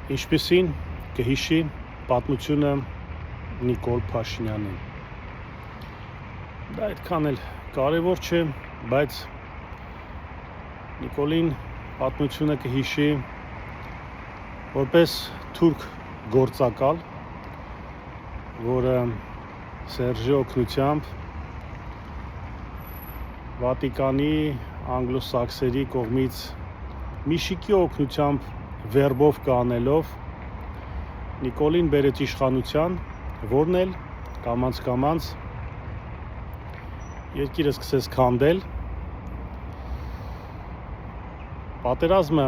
Ինչպիսին կհիշի պատմությունը Նիկոլ Փաշինյանին։ Դա այդքան էլ կարևոր չէ, բայց Նիկոլին պատմությունը կհիշի որպես թուրք գործակալ, որը Սերժի օգնությամբ Վատիկանի անգլոսաքսերի կողմից Միշիկի օգնությամբ վերբով կանելով Նիկոլին բերեց իշխանության, որն էլ կամաց երկիրը սկսեց քանդել։ Պատերազմը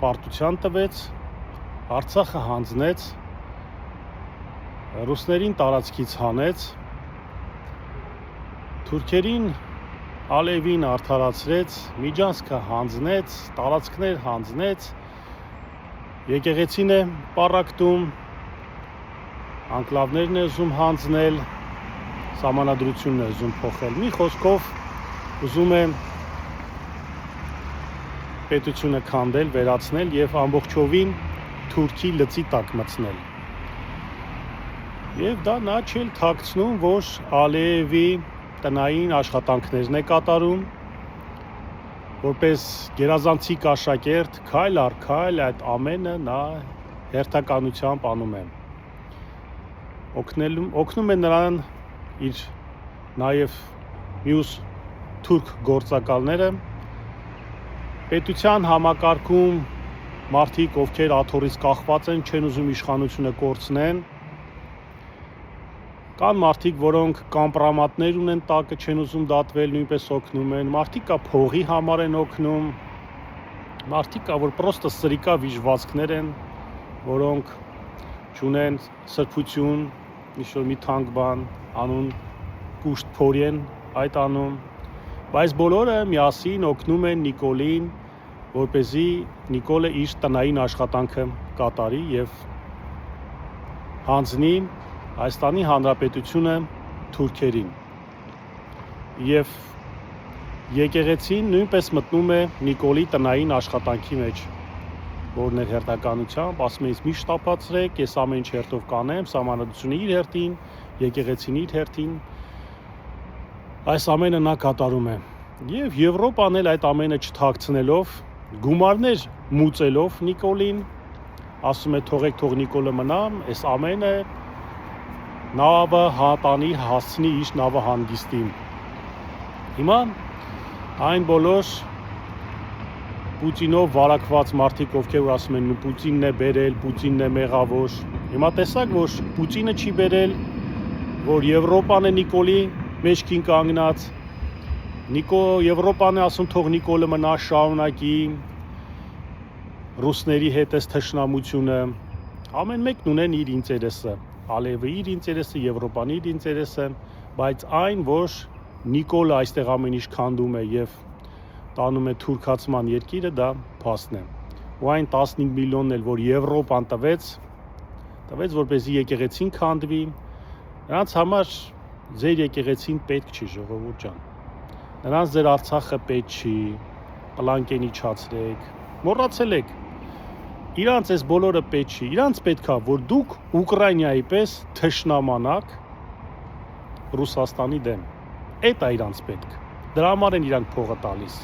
պարտության տվեց, Արցախը հանձնեց, ռուսներին տարածքից հանեց, թուրքերին Ալևին արդարացրեց, Միջանցքը հանձնեց, տարածքներ հանձնեց, եկեղեցին է պառակտում, անկլավներն է ուզում հանձնել, սահմանադրությունն է ուզում փոխել։ Մի խոսքով ուզում է պետությունը քանդել, վերացնել եւ ամբողջովին Թուրքի լծի տակ մտցնել։ Եվ դա նա չէլ թաքցնում, որ Ալիևի տնային աշխատանքներն է կատարում, որպես գերազանցիկ աշակերտ, քայլ առ քայլ այդ ամենը նա հերթականությամբ անում է։ Օգնում է նրան իր նաև մյուս թուրք գործակալները, պետության համակարգում մարդիկ, ովքեր աթոռից կախված են, չեն ուզում իշխանությունը կորցնեն, կան մարդիկ, որոնք կամպրամատներ ունեն տակը, չեն ուզում դատվել, նույնպես օգնում են, մարդիկ կա փողի համար են օգնում, մարդիկ կա, որ պրոստը սրիկա վիժվածքներ են, որոնք չունեն սրբություն, ինչ-որ մի թանկ բան, անուն կուշտ փորեն այդ անում, բայց բոլորը միասին օգնում են Նիկոլին, որպեսզի Նիկոլը իր տնային աշխատանքը կատարի եւ հանձնի Հայաստանի Հանրապետությունը թուրքերին։ Եվ եկեղեցին նույնպես մտնում է Նիկոլի տնային աշխատանքի մեջ, որն է հերթականությամբ, ասում է ինձ մի շտապացրեք, ես ամեն ինչ հերթով կանեմ, սահմանադրությունը իր հերթին, եկեղեցին իր հերթին, այս ամենը նա կատարում է։ Եվ Եվրոպան էլ այդ ամենը չթաքցնելով, գումարներ մուծելով Նիկոլին, ասում է թող Նիկոլը մնա, այս ամենը նավը հատանի հասցնի իր նավահանգիստին։ Հիմա այն բոլոր Պուտինով վարակված մարդիկ, ովքեր ասում են Պուտինն է բերել, Պուտինն է մեղավոր։ Հիմա տեսակ, որ Պուտինը չի բերել, որ Եվրոպան է Նիկոլի մեջքին կանգնած, Եվրոպան է ասում թող Նիկոլը մնա, շարունակի ռուսների հետ այս թշնամությունը, ամեն մեկն ունեն իր ինտերեսը, Ալիևը իր ինտերեսը, Եվրոպան իր ինտերեսը, բայց այն, որ Նիկոլը այստեղ ամեն ինչ քանդում է եւ տանում է թուրքացման երկիրը, դա փաստն է։ Ու այն 15 միլիոնն էլ, որ Եվրոպան տվեց, որպեսզի եկեղեցին քանդվի, նրանց համար ձեր եկեղեցին պետք չի, ժողովուրդ ջան։ Նրանց ձեր Արցախը պետք չի, պլանկեն իջացրեք, մոռացել եք։ Իրանց այս բոլորը պետք չի, իրանց պետքա, որ դուք Ուկրաինայի պես թշնամանաք Ռուսաստանի դեմ։ Էդ է իրանց պետք։ Դրա համար են իրանք փողը տալիս։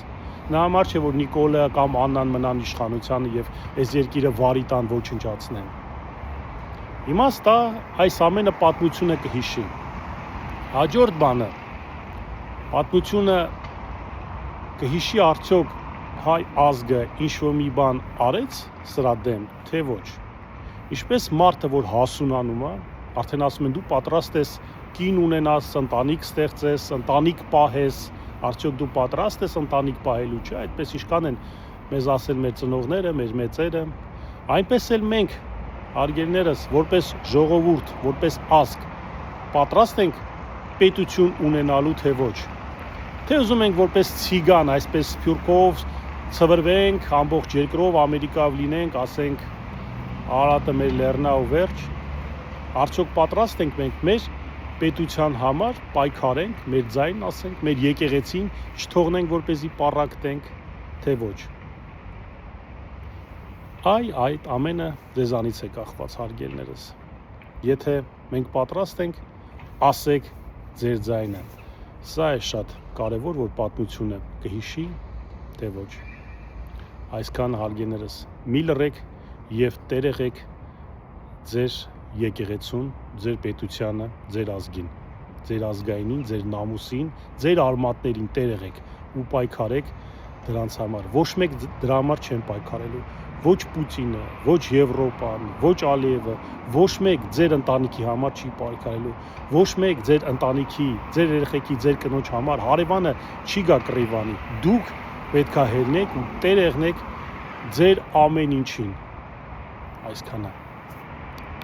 Նա համար չէ, որ Նիկոլը կամ Աննան մնան իշխանությանը եւ այս երկիրը վարի տան ոչնչացնեն։ Իմաստա այս ամենը պատմությունը կհիշի։ Հաջորդ բանը պատմությունը կհիշի արդյոք հայ ազգը ինչ-որ մի բան արեց սրա դեմ, թե ոչ։ Ինչպես մարդը, որ հասունանում է, արդեն ասում են դու պատրաստ ես կին ունենաս, ընտանիք ստեղծես, ընտանիք պահես, արդյոք դու պատրաստ ես ընտանիք պահելու, չէ՞, այդպես իշքան են մեզ ասել մեր ծնողները, մեր մեծերը, այնպես էլ մենք, հարգելիներս, որպես ժողովուրդ, որպես ազգ, պատրաստ ենք պետություն ունենալու, թե ոչ։ Թե ուզում ենք որպես ցիգան, այսպես սփյուռքով ցվրվենք, ամբողջ երկրով Ամերիկայով լինենք, ասենք Արարատը մեր լեռնա ու վերջ, արդյոք պատրաստ ենք մենք մեր պետության համար պայքարենք, մեր ձայնն ասենք, մեր եկեղեցին չթողնենք, որպեսզի պառակտենք, թե ոչ։ Այդ ամենը ձեզանից է կախված, հարգելներս։ Եթե մենք պատրաստ ենք, ասեք ձեր ձայնը։ Սա է շատ կարևոր, որ պատմությունը կհիշի, թե ոչ։ Այսքան հարգելներս, մի լռեք եւ տեր եղեք ձեր եկեղեցուն, ձեր պետությանը, ձեր ազգին, ձեր ազգայինին, ձեր նամուսին, ձեր արմատներին տեր եղեք ու պայքարեք դրանց համար։ Ոչ մեկ դրա համար չեն պայքարելու, ոչ Պուտինը, ոչ Եվրոպան, ոչ Ալիևը, ոչ մեկ ձեր ընտանիքի համար չի պայքարելու, ոչ մեկ ձեր ընտանիքի, ձեր երեխեքի, ձեր կնոջ համար հարևանը չի գա կռիվանի։ Դուք պետքա հելնեք ու տեր եղնեք ձեր ամեն ինչին։ Այսքանը։